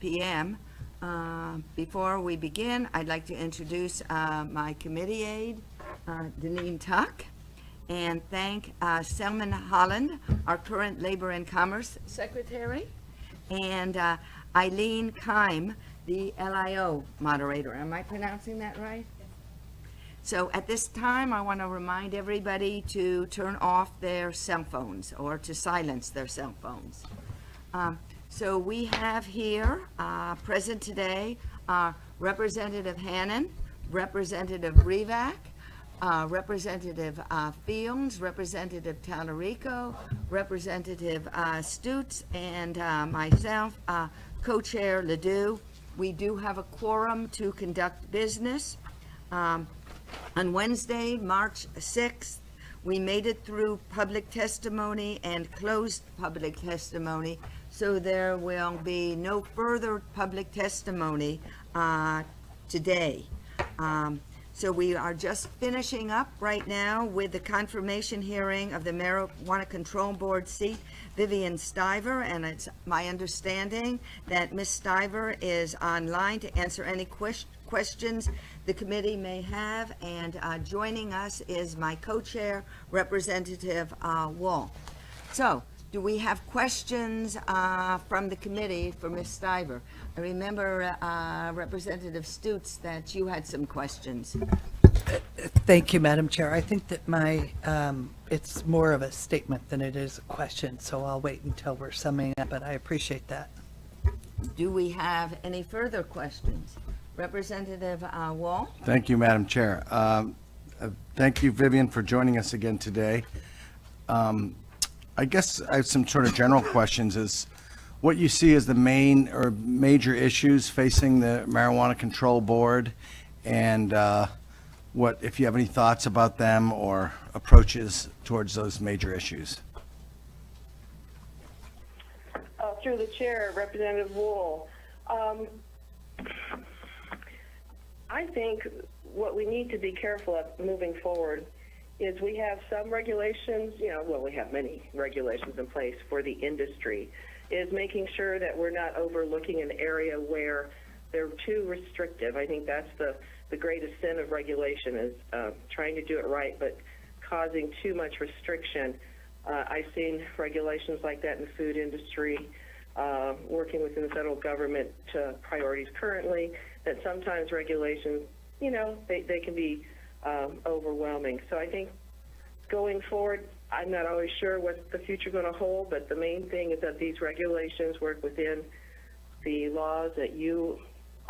p.m. Before we begin, I'd like to introduce my committee aide, Deneen Tuck, and thank Selman Holland, our current Labor and Commerce Secretary, and Eileen Keim, the LIO moderator. Am I pronouncing that right? So at this time, I want to remind everybody to turn off their cell phones or to silence their cell phones. So we have here present today Representative Hannon, Representative Revak, Representative Fields, Representative Tallarico, Representative Stutz, and myself, Co-Chair Ledoux. We do have a quorum to conduct business. On Wednesday, March 6th, we made it through public testimony and closed public testimony, so there will be no further public testimony today. So we are just finishing up right now with the confirmation hearing of the Marijuana Control Board seat, Vivian Stiver, and it's my understanding that Ms. Stiver is online to answer any questions the committee may have, and joining us is my co-chair, Representative Wall. So, do we have questions from the committee for Ms. Stiver? I remember, Representative Stutz, that you had some questions. Thank you, Madam Chair. I think that it's more of a statement than it is a question, so I'll wait until we're summing up, but I appreciate that. Do we have any further questions? Representative Wall? Thank you, Madam Chair. Thank you, Vivian, for joining us again today. I guess I have some sort of general questions. Is what you see as the main or major issues facing the Marijuana Control Board, and what, if you have any thoughts about them or approaches towards those major issues? Through the chair, Representative Wool. I think what we need to be careful of moving forward is we have some regulations, we have many regulations in place for the industry, is making sure that we're not overlooking an area where they're too restrictive. I think that's the greatest sin of regulation, is trying to do it right but causing too much restriction. I've seen regulations like that in the food industry, working within the federal government priorities currently, that sometimes regulations, they can be overwhelming. So I think going forward, I'm not always sure what the future is going to hold, but the main thing is that these regulations work within the laws that you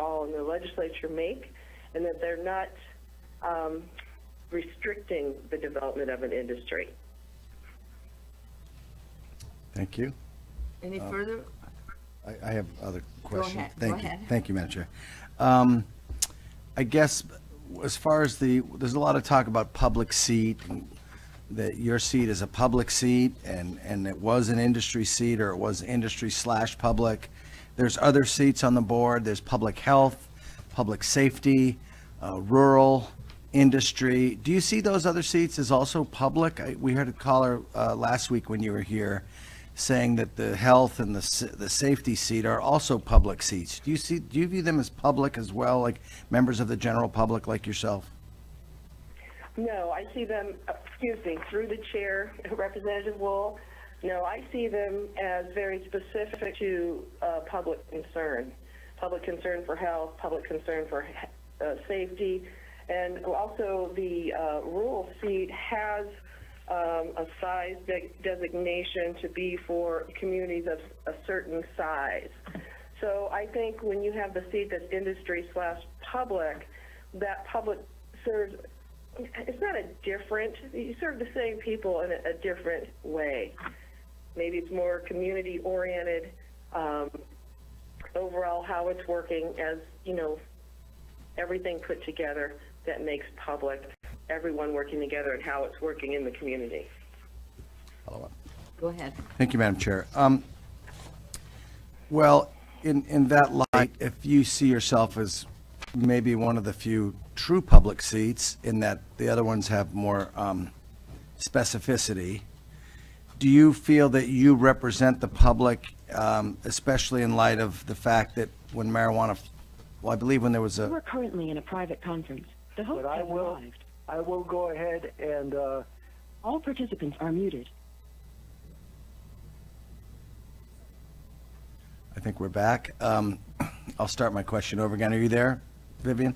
all in the legislature make, and that they're not restricting the development of an industry. Thank you. Any further? I have other questions. Go ahead. Thank you, Madam Chair. I guess as far as there's a lot of talk about public seat, and that your seat is a public seat, and it was an industry seat, or it was industry/public. There's other seats on the board. There's public health, public safety, rural, industry. Do you see those other seats as also public? We heard a caller last week when you were here saying that the health and the safety seat are also public seats. Do you view them as public as well, like members of the general public like yourself? No, I see them, through the chair, Representative Wool. No, I see them as very specific to public concern for health, public concern for safety, and also the rural seat has a size designation to be for communities of a certain size. So I think when you have the seat that's industry/public, that public serves, it's not you serve the same people in a different way. Maybe it's more community oriented, overall how it's working, as everything put together that makes public, everyone working together, and how it's working in the community. Follow up. Go ahead. Thank you, Madam Chair. Well, in that light, if you see yourself as maybe one of the few true public seats, in that the other ones have more specificity, do you feel that you represent the public especially in light of the fact that when marijuana, well, I believe when there was You a, are currently in a private conference. The host But I has will, arrived. I will go ahead and, All participants are muted. I think we're back. I'll start my question over again. Are you there, Vivian?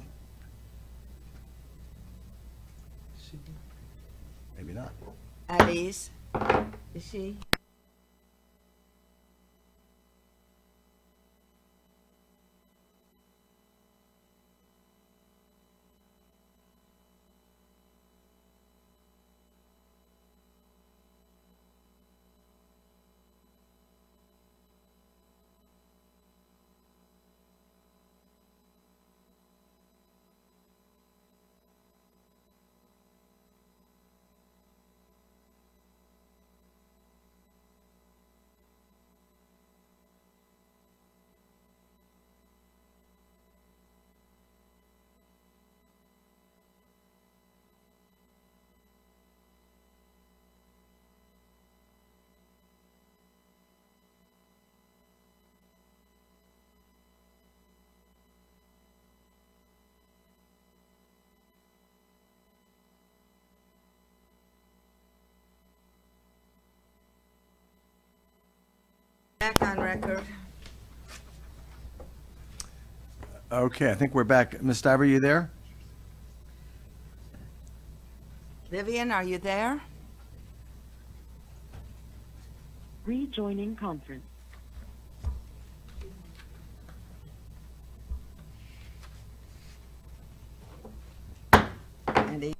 Maybe not. Alice, is she? Back on record. Okay, I think we're back. Ms. Stiver, you there? Vivian, are you there? Rejoining conference. Andy?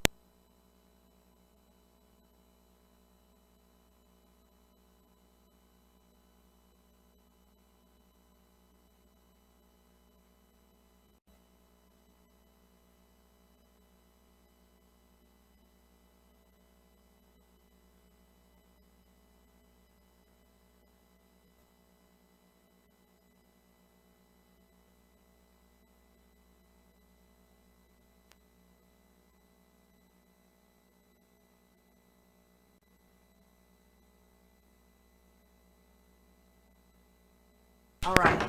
All right.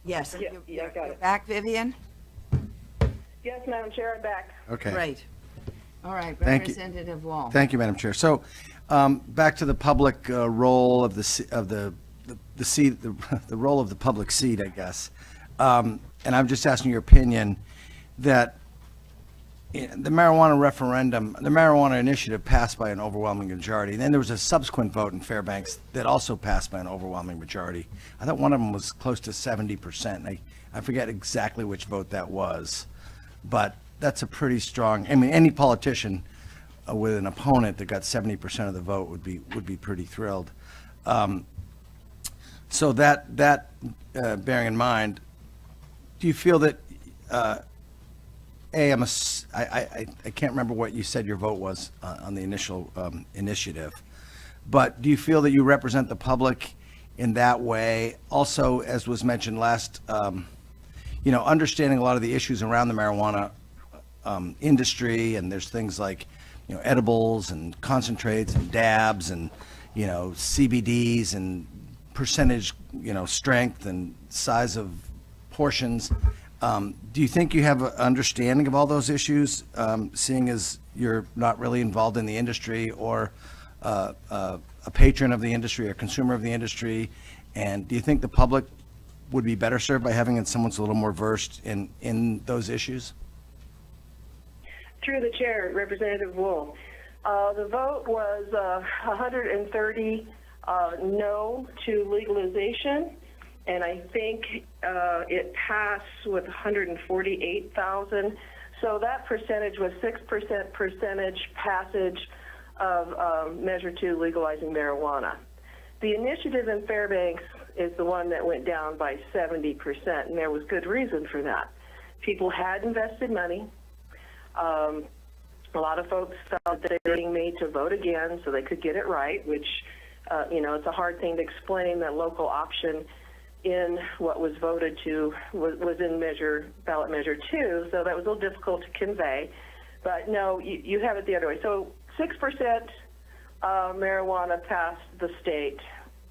Yes. Yeah, you're- I got you're it. back, Vivian? Yes, Madam Chair, I'm back. Okay. Great. All right, Thank you. Representative Wall. Thank you, Madam Chair. So, back to the public role of the seat, the role of the public seat, I guess. And I'm just asking your opinion that the marijuana referendum, the marijuana initiative passed by an overwhelming majority. And then there was a subsequent vote in Fairbanks that also passed by an overwhelming majority. I thought one of them was close to 70%. I forget exactly which vote that was, but that's a pretty strong, I mean, any politician with an opponent that got 70% of the vote would be pretty thrilled. So that bearing in mind, do you feel that, I can't remember what you said your vote was on the initial initiative, but do you feel that you represent the public in that way? Also, as was mentioned last, understanding a lot of the issues around the marijuana industry, and there's things like, edibles and concentrates and dabs and, CBDs and percentage, strength and size of portions. Do you think you have an understanding of all those issues, seeing as you're not really involved in the industry or a patron of the industry or consumer of the industry? And do you think the public would be better served by having someone who's a little more versed in those issues? Through the chair, Representative Wool. The vote was 130 no to legalization, and I think it passed with 148,000. So that percentage was 6% percentage passage of Measure 2 legalizing marijuana. The initiative in Fairbanks is the one that went down by 70%, and there was good reason for that. People had invested money. A lot of folks felt that they were being made to vote again so they could get it right, which, it's a hard thing to explain that local option in what was voted to was in ballot measure 2, so that was a little difficult to convey. But no, you have it the other way. So 6% marijuana passed the state,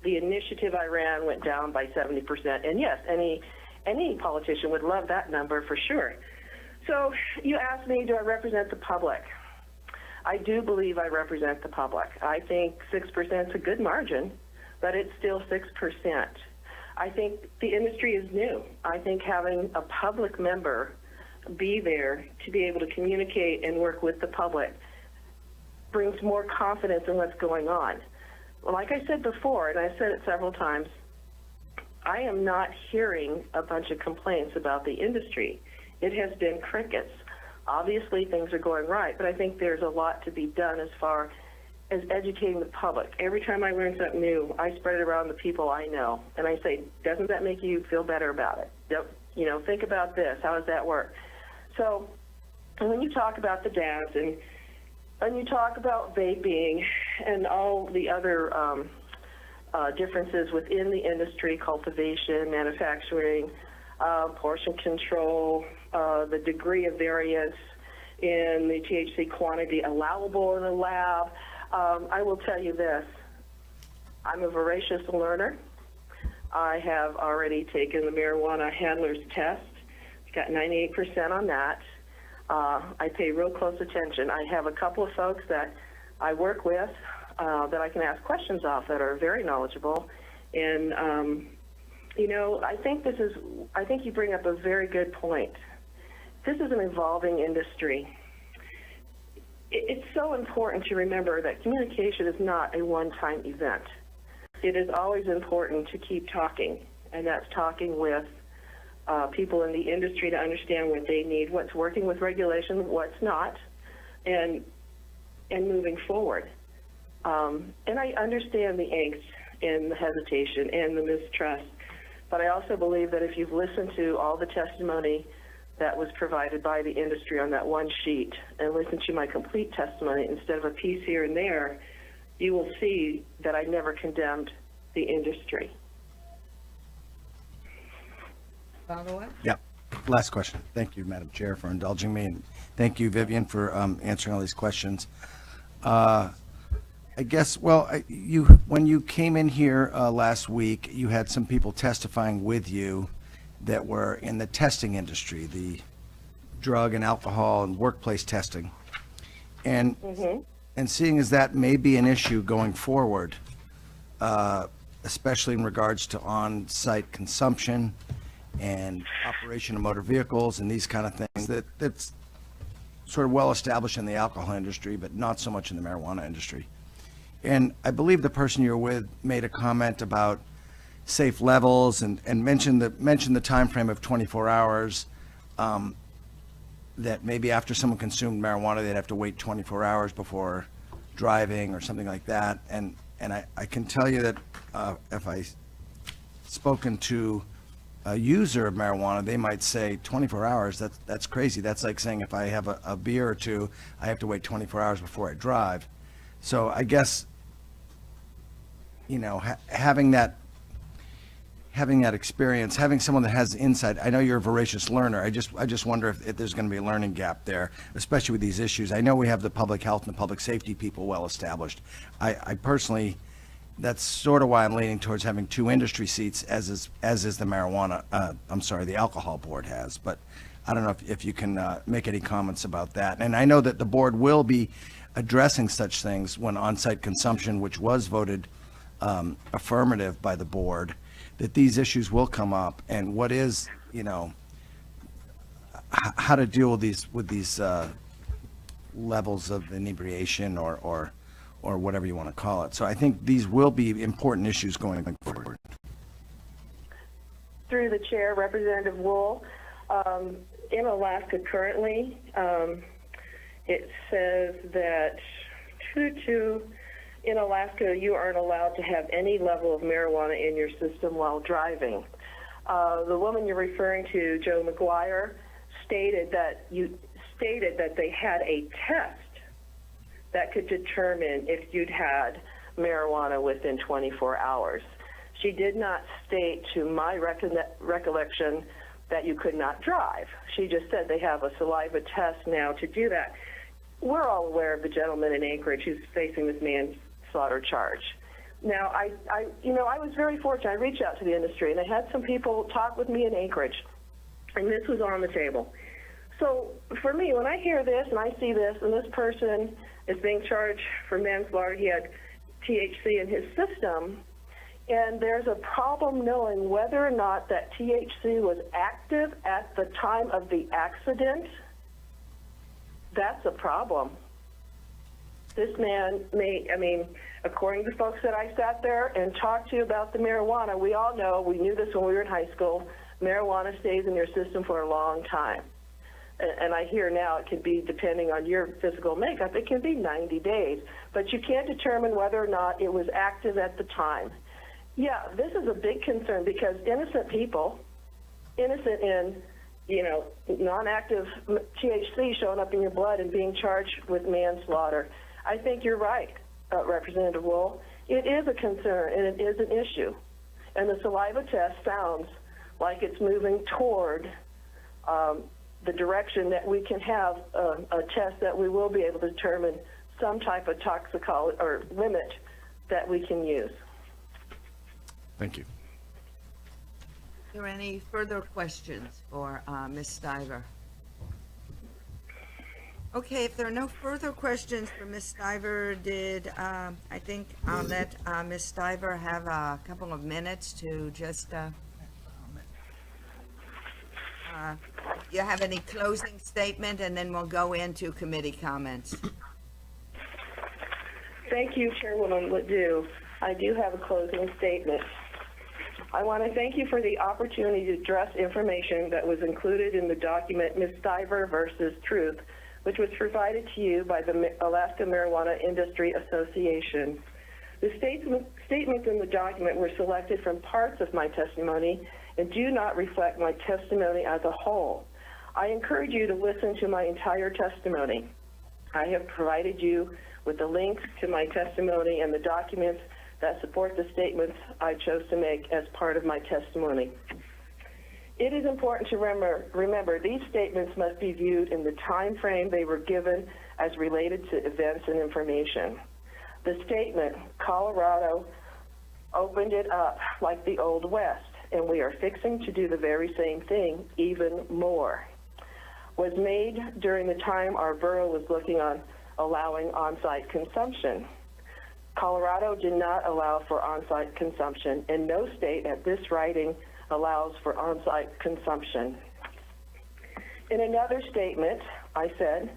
the initiative I ran went down by 70%. And yes, any politician would love that number for sure. So you asked me, do I represent the public? I do believe I represent the public. I think 6% is a good margin, but it's still 6%. I think the industry is new. I think having a public member be there to be able to communicate and work with the public brings more confidence in what's going on. Like I said before, and I've said it several times, I am not hearing a bunch of complaints about the industry. It has been crickets. Obviously, things are going right, but I think there's a lot to be done as far as educating the public. Every time I learn something new, I spread it around the people I know, and I say, doesn't that make you feel better about it? Think about this. How does that work? So when you talk about the dabs and you talk about vaping and all the other differences within the industry, cultivation, manufacturing, portion control, the degree of variance in the THC quantity allowable in a lab, I will tell you this. I'm a voracious learner. I have already taken the marijuana handler's test. Got 98% on that. I pay real close attention. I have a couple of folks that I work with that I can ask questions of that are very knowledgeable. And, I think you bring up a very good point. This is an evolving industry. It's so important to remember that communication is not a one-time event. It is always important to keep talking, and that's talking with people in the industry to understand what they need, what's working with regulation, what's not, and moving forward. And I understand the angst and the hesitation and the mistrust, but I also believe that if you've listened to all the testimony that was provided by the industry on that one sheet and listened to my complete testimony instead of a piece here and there, you will see that I never condemned the industry. Follow-up? Yep. Last question. Thank you, Madam Chair, for indulging me, and thank you, Vivian, for answering all these questions. I guess, when you came in here last week, you had some people testifying with you that were in the testing industry, the drug and alcohol and workplace testing. And seeing as that may be an issue going forward, especially in regards to on-site consumption and operation of motor vehicles and these kind of things, that's sort of well established in the alcohol industry, but not so much in the marijuana industry. And I believe the person you're with made a comment about safe levels and mentioned the time frame of 24 hours, that maybe after someone consumed marijuana, they'd have to wait 24 hours before driving or something like that. And I can tell you that if I spoken to a user of marijuana, they might say 24 hours, that's crazy. That's like saying if I have a beer or two, I have to wait 24 hours before I drive. So I guess, having that experience, having someone that has insight. I know you're a voracious learner. I just wonder if there's going to be a learning gap there, especially with these issues. I know we have the public health and the public safety people well established. I personally, that's sort of why I'm leaning towards having two industry seats, as is the the alcohol board has. But I don't know if you can make any comments about that. And I know that the board will be addressing such things when on-site consumption, which was voted affirmative by the board, that these issues will come up, and what is, how to deal with these levels of inebriation or whatever you want to call it. So I think these will be important issues going forward. Through the chair, Representative Wool, in Alaska currently, it says that in Alaska, you aren't allowed to have any level of marijuana in your system while driving. The woman you're referring to, Joe McGuire, stated that they had a test that could determine if you'd had marijuana within 24 hours. She did not state, to my recollection, that you could not drive. She just said they have a saliva test now to do that. We're all aware of the gentleman in Anchorage who's facing this manslaughter charge. Now, I was very fortunate. I reached out to the industry, and I had some people talk with me in Anchorage, and this was on the table. So for me, when I hear this and I see this, and this person is being charged for manslaughter, he had THC in his system, and there's a problem knowing whether or not that THC was active at the time of the accident. That's a problem. This man according to folks that I sat there and talked to about the marijuana, we all know, we knew this when we were in high school, marijuana stays in your system for a long time. And I hear now it could be, depending on your physical makeup, it can be 90 days. But you can't determine whether or not it was active at the time. Yeah, this is a big concern because innocent people, innocent in, non-active THC showing up in your blood and being charged with manslaughter. I think you're right, Representative Wool. It is a concern and it is an issue. And the saliva test sounds like it's moving toward the direction that we can have a test that we will be able to determine some type of toxicology or limit that we can use. Thank you. Are there any further questions for Ms. Stiver? Okay, if there are no further questions for Ms. Stiver, I think I'll let Ms. Stiver have a couple of minutes to just, you have any closing statement, and then we'll go into committee comments. Thank you, Chairwoman Ledoux. I do have a closing statement. I want to thank you for the opportunity to address information that was included in the document Ms. Stiver versus Truth, which was provided to you by the Alaska Marijuana Industry Association. The statements in the document were selected from parts of my testimony and do not reflect my testimony as a whole. I encourage you to listen to my entire testimony. I have provided you with the links to my testimony and the documents that support the statements I chose to make as part of my testimony. It is important to remember these statements must be viewed in the time frame they were given as related to events and information. The statement, Colorado opened it up like the Old West, and we are fixing to do the very same thing, even more, was made during the time our borough was looking on allowing on-site consumption. Colorado did not allow for on-site consumption, and no state at this writing allows for on-site consumption. In another statement, I said,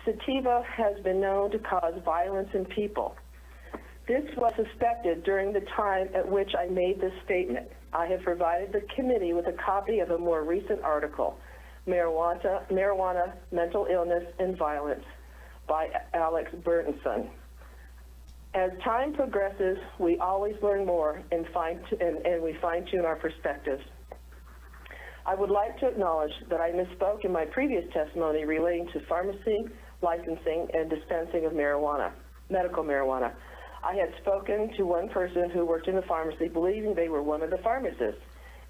sativa has been known to cause violence in people. This was suspected during the time at which I made this statement. I have provided the committee with a copy of a more recent article, Marijuana, Mental Illness, and Violence by Alex Bertenson. As time progresses, we always learn more and we fine-tune our perspectives. I would like to acknowledge that I misspoke in my previous testimony relating to pharmacy, licensing, and dispensing of marijuana, medical marijuana. I had spoken to one person who worked in the pharmacy believing they were one of the pharmacists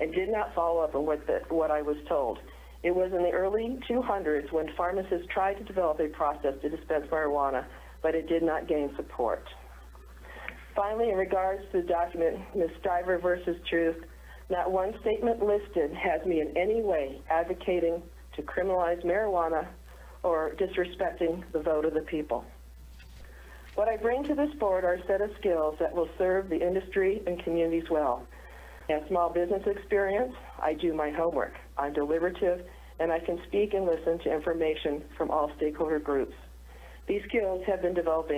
and did not follow up on what I was told. It was in the early 200s when pharmacists tried to develop a process to dispense marijuana, but it did not gain support. Finally, in regards to the document, Ms. Stiver versus Truth, not one statement listed has me in any way advocating to criminalize marijuana or disrespecting the vote of the people. What I bring to this board are a set of skills that will serve the industry and communities well. I have small business experience, I do my homework, I'm deliberative, and I can speak and listen to information from all stakeholder groups. These skills have developed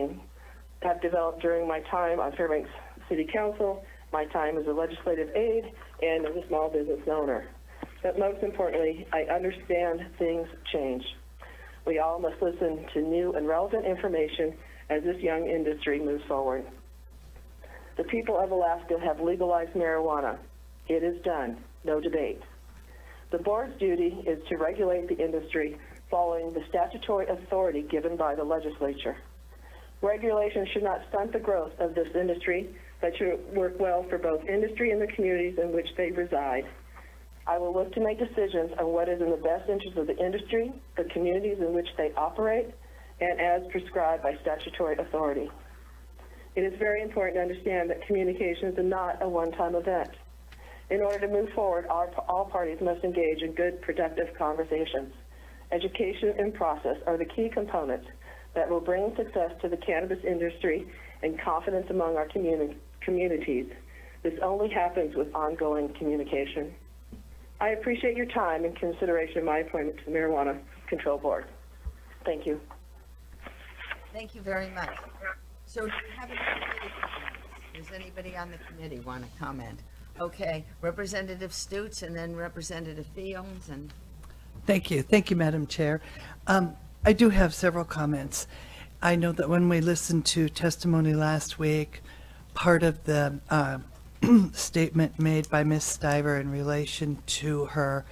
during my time on Fairbanks City Council, my time as a legislative aide, and as a small business owner. But most importantly, I understand things change. We all must listen to new and relevant information as this young industry moves forward. The people of Alaska have legalized marijuana. It is done, no debate. The board's duty is to regulate the industry following the statutory authority given by the legislature. Regulation should not stunt the growth of this industry, but should work well for both industry and the communities in which they reside. I will look to make decisions on what is in the best interest of the industry, the communities in which they operate, and as prescribed by statutory authority. It is very important to understand that communication is not a one-time event. In order to move forward, all parties must engage in good, productive conversations. Education and process are the key components that will bring success to the cannabis industry and confidence among our communities. This only happens with ongoing communication. I appreciate your time and consideration of my appointment to the Marijuana Control Board. Thank you. Thank you very much. So do you have any committee comments? Does anybody on the committee want to comment? Okay, Representative Stutes and then Representative Fields and... Thank you. Thank you, Madam Chair. I do have several comments. I know that when we listened to testimony last week, part of the statement made by Ms. Stiver in relation to her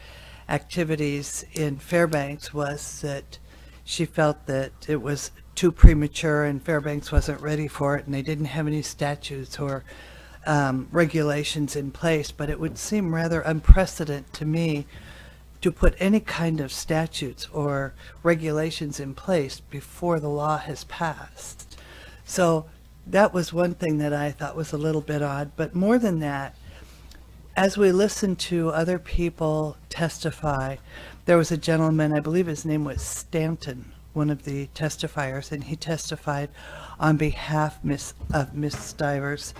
activities in Fairbanks was that she felt that it was too premature and Fairbanks wasn't ready for it and they didn't have any statutes or regulations in place, but it would seem rather unprecedented to me to put any kind of statutes or regulations in place before the law has passed. So that was one thing that I thought was a little bit odd. But more than that, as we listened to other people testify, there was a gentleman, I believe his name was Stanton, one of the testifiers, and he testified on behalf of Ms. Stivers.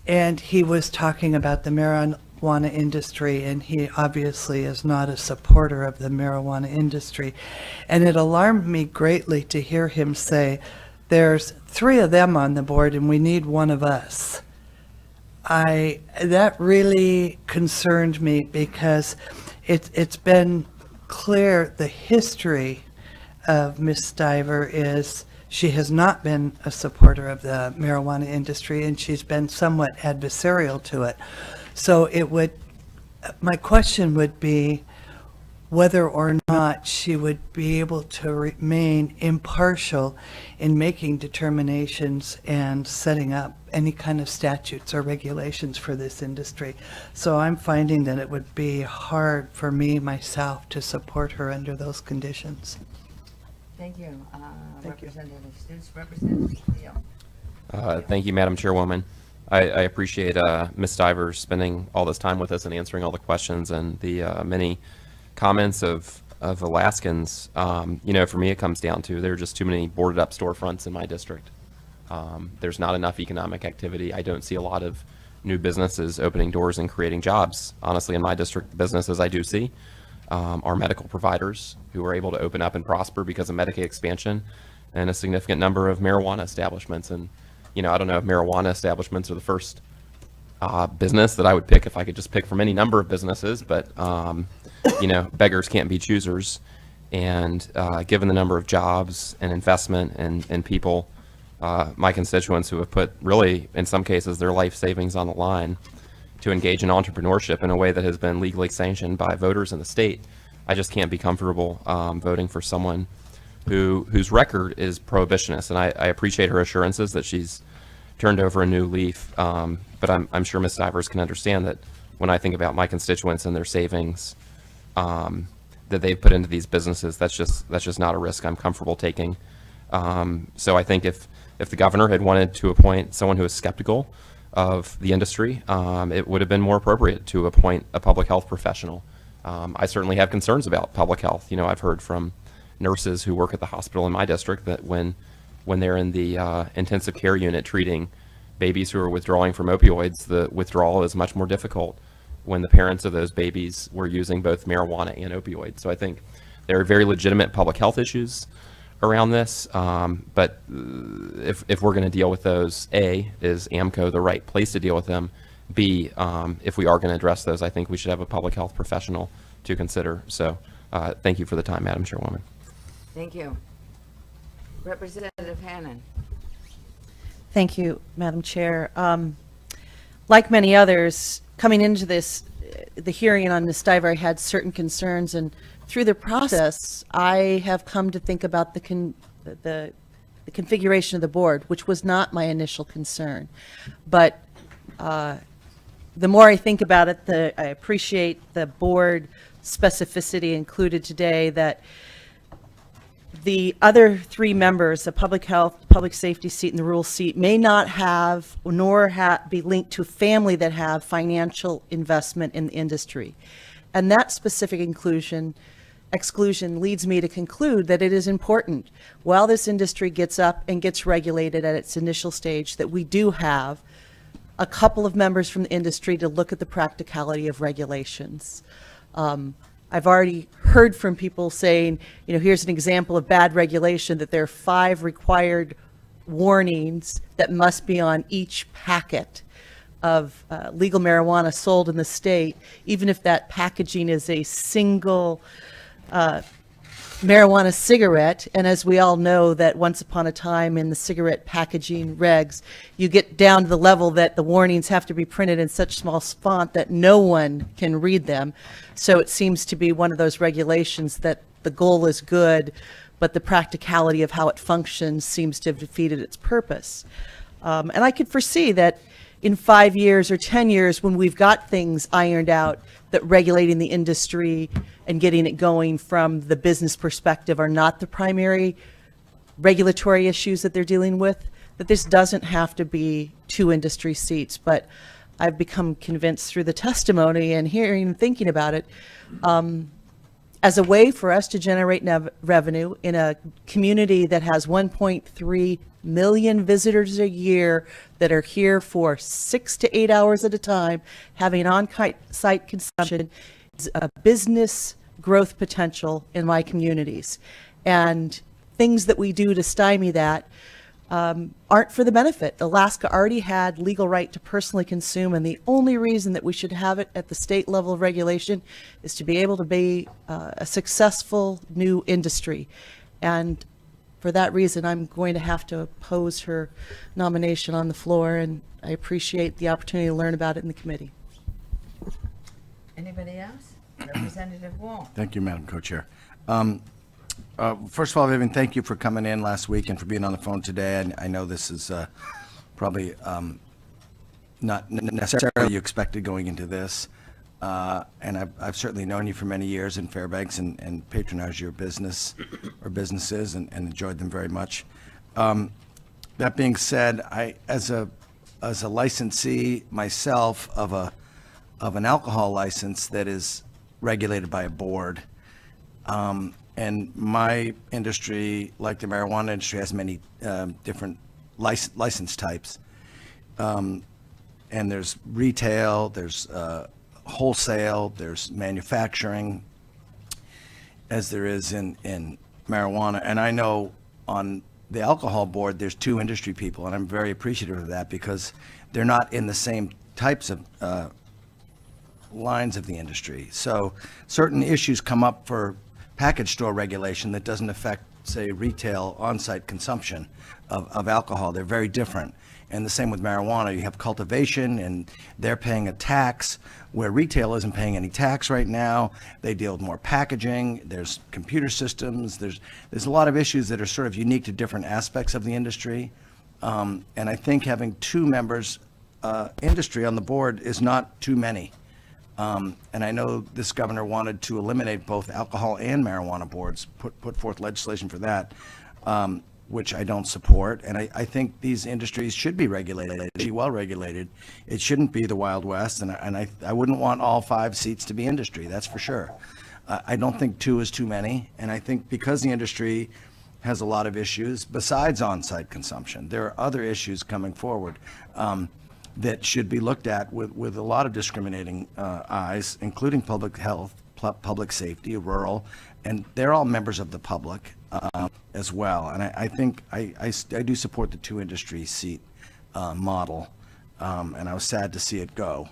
And he was talking about the marijuana industry, and he obviously is not a supporter of the marijuana industry. And it alarmed me greatly to hear him say, there's 3 of them on the board and we need one of us. That really concerned me because it's been clear the history of Ms. Stiver is she has not been a supporter of the marijuana industry and she's been somewhat adversarial to it. So my question would be whether or not she would be able to remain impartial in making determinations and setting up any kind of statutes or regulations for this industry. So I'm finding that it would be hard for me, myself, to support her under those conditions. Thank you. Thank you. Representative Stutes, Representative Fields. Thank you, Madam Chairwoman. I appreciate Ms. Stiver spending all this time with us and answering all the questions and the many comments of Alaskans. For me, it comes down to there are just too many boarded up storefronts in my district. There's not enough economic activity. I don't see a lot of new businesses opening doors and creating jobs. Honestly, in my district, the businesses I do see are medical providers who are able to open up and prosper because of Medicaid expansion and a significant number of marijuana establishments. And I don't know if marijuana establishments are the first business that I would pick if I could just pick from any number of businesses, but beggars can't be choosers. And given the number of jobs and investment and people, my constituents who have put really, in some cases, their life savings on the line to engage in entrepreneurship in a way that has been legally sanctioned by voters in the state, I just can't be comfortable voting for someone whose record is prohibitionist. And I appreciate her assurances that she's turned over a new leaf, but I'm sure Ms. Stivers can understand that when I think about my constituents and their savings that they've put into these businesses, that's just not a risk I'm comfortable taking. So I think if the governor had wanted to appoint someone who is skeptical of the industry, it would have been more appropriate to appoint a public health professional. I certainly have concerns about public health. I've heard from nurses who work at the hospital in my district that when they're in the intensive care unit treating babies who are withdrawing from opioids, the withdrawal is much more difficult when the parents of those babies were using both marijuana and opioids. So I think there are very legitimate public health issues around this, but if we're going to deal with those, A, is AMCO the right place to deal with them? B, if we are going to address those, I think we should have a public health professional to consider. So thank you for the time, Madam Chairwoman. Thank you. Representative Hannon. Thank you, Madam Chair. Like many others, coming into the hearing on Ms. Stiver, I had certain concerns, and through the process, I have come to think about the configuration of the board, which was not my initial concern. But the more I think about it, I appreciate the board specificity included today, that the other three members, the public health, public safety seat, and the rural seat, may not have nor be linked to a family that have financial investment in the industry. And that specific exclusion leads me to conclude that it is important, while this industry gets up and gets regulated at its initial stage, that we do have a couple of members from the industry to look at the practicality of regulations. I've already heard from people saying, here's an example of bad regulation, that there are 5 required warnings that must be on each packet of legal marijuana sold in the state, even if that packaging is a single marijuana cigarette. And as we all know, that once upon a time in the cigarette packaging regs, you get down to the level that the warnings have to be printed in such small font that no one can read them. So it seems to be one of those regulations that the goal is good, but the practicality of how it functions seems to have defeated its purpose. And I could foresee that in 5 years or 10 years, when we've got things ironed out, that regulating the industry and getting it going from the business perspective are not the primary regulatory issues that they're dealing with, that this doesn't have to be 2 industry seats. But I've become convinced through the testimony and hearing and thinking about it, as a way for us to generate revenue in a community that has 1.3 million visitors a year that are here for 6 to 8 hours at a time, having on-site consumption, is a business growth potential in my communities. And things that we do to stymie that aren't for the benefit. Alaska already had legal right to personally consume, and the only reason that we should have it at the state level of regulation is to be able to be a successful new industry. And for that reason, I'm going to have to oppose her nomination on the floor, and I appreciate the opportunity to learn about it in the committee. Anybody else? Representative Wall. Thank you, Madam Co-Chair. First of all, Vivian, thank you for coming in last week and for being on the phone today. I know this is probably not necessarily you expected going into this. And I've certainly known you for many years in Fairbanks and patronized your business or businesses and enjoyed them very much. That being said, I as a licensee myself of an alcohol license that is regulated by a board, and my industry, like the marijuana industry, has many different license types. And there's retail, there's wholesale, there's manufacturing, as there is in marijuana. And I know on the alcohol board, there's 2 industry people, and I'm very appreciative of that because they're not in the same types of lines of the industry. So certain issues come up for package store regulation that doesn't affect, say, retail on-site consumption of alcohol. They're very different. And the same with marijuana. You have cultivation, and they're paying a tax where retail isn't paying any tax right now. They deal with more packaging. There's computer systems. There's a lot of issues that are sort of unique to different aspects of the industry. And I think having 2 members industry on the board is not too many. And I know this governor wanted to eliminate both alcohol and marijuana boards, put forth legislation for that, which I don't support. And I think these industries should be regulated, should be well regulated. It shouldn't be the Wild West, and I wouldn't want all 5 seats to be industry, that's for sure. I don't think 2 is too many, and I think because the industry has a lot of issues besides on-site consumption, there are other issues coming forward that should be looked at with a lot of discriminating eyes, including public health, public safety, rural, and they're all members of the public as well. And I think I do support the 2 industry seat model, and I was sad to see it go.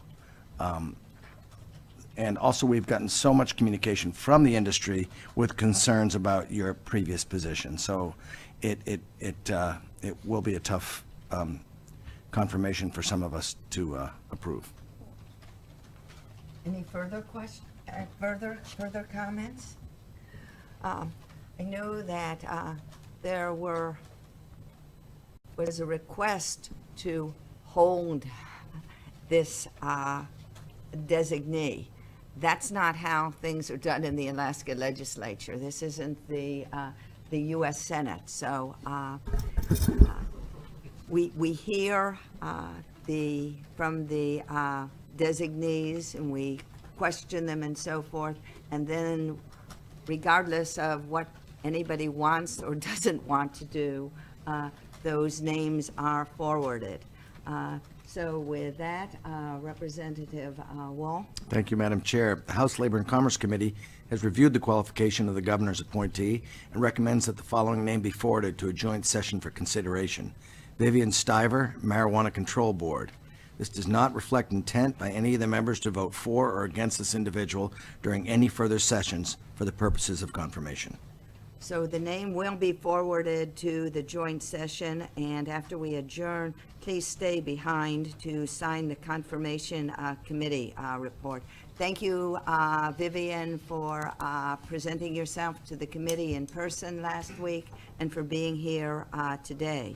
And also, we've gotten so much communication from the industry with concerns about your previous position. So it will be a tough confirmation for some of us to approve. Any further questions, further comments? I know that there was a request to hold this designee. That's not how things are done in the Alaska legislature. This isn't the the U.S. Senate. So we hear from the designees, and we question them and so forth, and then regardless of what anybody wants or doesn't want to do, those names are forwarded. So with that, Representative Wall. Thank you, Madam Chair. The House Labor and Commerce Committee has reviewed the qualification of the governor's appointee and recommends that the following name be forwarded to a joint session for consideration. Vivian Stiver, Marijuana Control Board. This does not reflect intent by any of the members to vote for or against this individual during any further sessions for the purposes of confirmation. So the name will be forwarded to the joint session, and after we adjourn, please stay behind to sign the confirmation committee report. Thank you, Vivian, for presenting yourself to the committee in person last week and for being here today.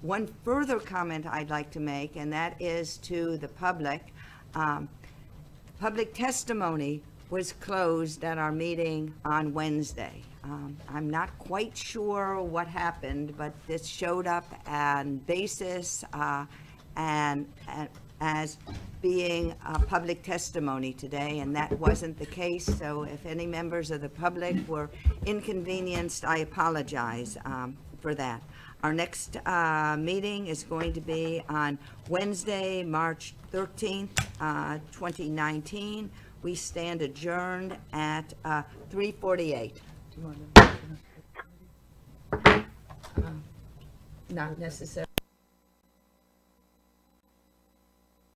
One further comment I'd like to make, and that is to the public. Public testimony was closed at our meeting on Wednesday. I'm not quite sure what happened, but this showed up on basis and as being public testimony today, and that wasn't the case. So if any members of the public were inconvenienced, I apologize for that. Our next meeting is going to be on Wednesday, March 13th, 2019. We stand adjourned at 3:48. Not necessary.